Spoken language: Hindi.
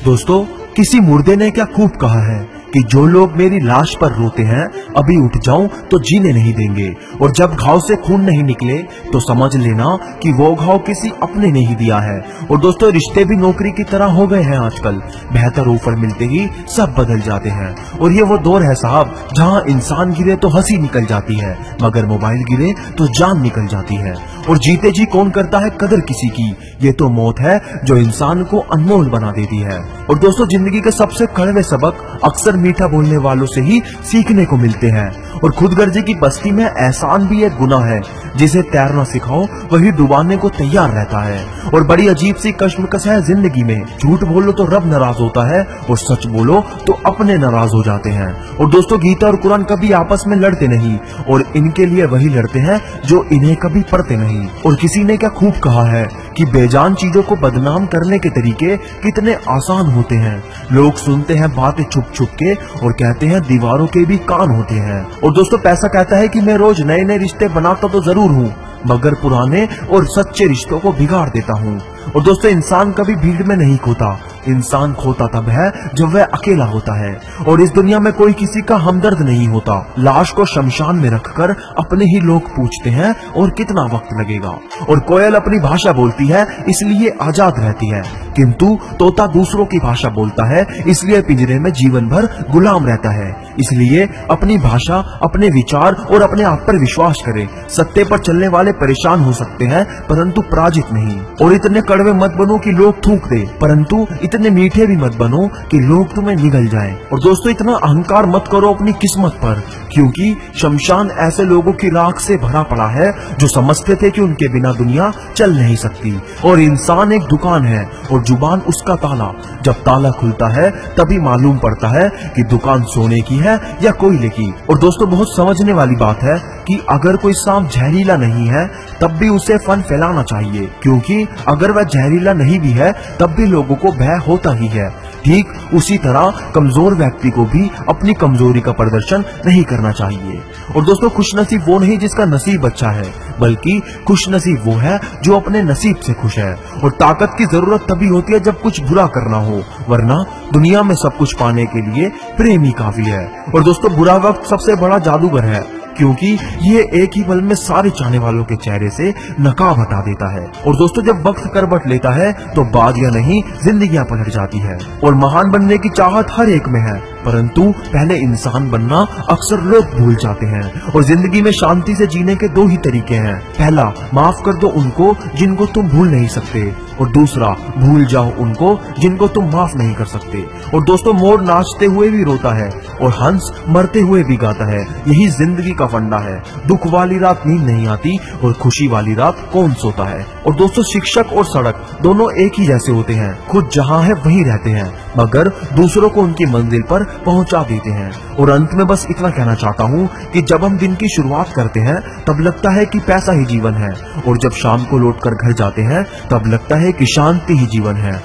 दोस्तों, किसी मुर्दे ने क्या खूब कहा है कि जो लोग मेरी लाश पर रोते हैं, अभी उठ जाऊं तो जीने नहीं देंगे, और जब घाव से खून नहीं निकले तो समझ लेना कि वो घाव किसी अपने ने ही दिया है। और दोस्तों, रिश्ते भी नौकरी की तरह हो गए हैं आजकल। बेहतर ऑफर मिलते ही सब बदल जाते हैं, और ये वो दौर है साहब जहां इंसान गिरे तो हंसी निकल जाती है, मगर मोबाइल गिरे तो जान निकल जाती है। और जीते जी कौन करता है कदर किसी की? ये तो मौत है जो इंसान को अनमोल बना देती है। और दोस्तों, जिंदगी के सबसे कड़वे सबक अक्सर मीठा बोलने वालों से ही सीखने को मिलते हैं। और खुदगर्जी की बस्ती में एहसान भी एक गुनाह है। जिसे तैरना सिखाओ वही डुबाने को तैयार रहता है। और बड़ी अजीब सी कश्मकश है जिंदगी में। झूठ बोलो तो रब नाराज होता है, और सच बोलो तो अपने नाराज हो जाते हैं। और दोस्तों, गीता और कुरान कभी आपस में लड़ते नहीं, और इनके लिए वही लड़ते हैं जो इन्हें कभी पढ़ते नहीं। और किसी ने क्या खूब कहा है कि बेजान चीजों को बदनाम करने के तरीके कितने आसान होते हैं। लोग सुनते हैं बातें छुप छुप के और कहते हैं दीवारों के भी कान होते हैं। और दोस्तों, पैसा कहता है कि मैं रोज नए नए रिश्ते बनाता तो जरूर हूँ, मगर पुराने और सच्चे रिश्तों को बिगाड़ देता हूँ। और दोस्तों, इंसान कभी भीड़ में नहीं खोता, इंसान खोता तब है जब वह अकेला होता है। और इस दुनिया में कोई किसी का हमदर्द नहीं होता। लाश को शमशान में रखकर अपने ही लोग पूछते हैं और कितना वक्त लगेगा। और कोयल अपनी भाषा बोलती है इसलिए आजाद रहती है, किंतु तोता दूसरों की भाषा बोलता है इसलिए पिंजरे में जीवन भर गुलाम रहता है। इसलिए अपनी भाषा, अपने विचार और अपने आप पर विश्वास करें। सत्य पर चलने वाले परेशान हो सकते हैं परंतु पराजित नहीं। और इतने कड़वे मत बनो कि लोग थूक दे, परंतु इतने मीठे भी मत बनो कि लोग तुम्हें निगल जाएं। और दोस्तों, इतना अहंकार मत करो अपनी किस्मत पर, क्योंकि शमशान ऐसे लोगों की राख से भरा पड़ा है जो समझते थे कि उनके बिना दुनिया चल नहीं सकती। और इंसान एक दुकान है और जुबान उसका ताला। जब ताला खुलता है तभी मालूम पड़ता है कि दुकान सोने की है या कोयले की। और दोस्तों, बहुत समझने वाली बात है कि अगर कोई सांप जहरीला नहीं है तब भी उसे फन फैलाना चाहिए, क्योंकि अगर वह जहरीला नहीं भी है तब भी लोगों को भय होता ही है। ठीक उसी तरह कमजोर व्यक्ति को भी अपनी कमजोरी का प्रदर्शन नहीं करना चाहिए। और दोस्तों, खुशनसीब वो नहीं जिसका नसीब अच्छा है, बल्कि खुशनसीब वो है जो अपने नसीब से खुश है। और ताकत की जरूरत तभी होती है जब कुछ बुरा करना हो, वरना दुनिया में सब कुछ पाने के लिए प्रेम ही काफी है। और दोस्तों, बुरा वक्त सबसे बड़ा जादूगर है, क्योंकि ये एक ही पल में सारे चाहने वालों के चेहरे से नकाब हटा देता है। और दोस्तों, जब वक्त करवट लेता है तो बादियां नहीं जिंदगियां पलट जाती है। और महान बनने की चाहत हर एक में है, परंतु पहले इंसान बनना अक्सर लोग भूल जाते हैं। और जिंदगी में शांति से जीने के दो ही तरीके हैं। पहला, माफ कर दो उनको जिनको तुम भूल नहीं सकते, और दूसरा, भूल जाओ उनको जिनको तुम माफ नहीं कर सकते। और दोस्तों, मोर नाचते हुए भी रोता है और हंस मरते हुए भी गाता है। यही जिंदगी का फंडा है। दुख वाली रात नींद नहीं आती और खुशी वाली रात कौन सोता है। और दोस्तों, शिक्षक और सड़क दोनों एक ही जैसे होते हैं। खुद जहां है वहीं रहते हैं, मगर दूसरों को उनकी मंजिल पर पहुंचा देते हैं। और अंत में बस इतना कहना चाहता हूं कि जब हम दिन की शुरुआत करते हैं तब लगता है कि पैसा ही जीवन है, और जब शाम को लौटकर घर जाते हैं तब लगता है कि शांति ही जीवन है।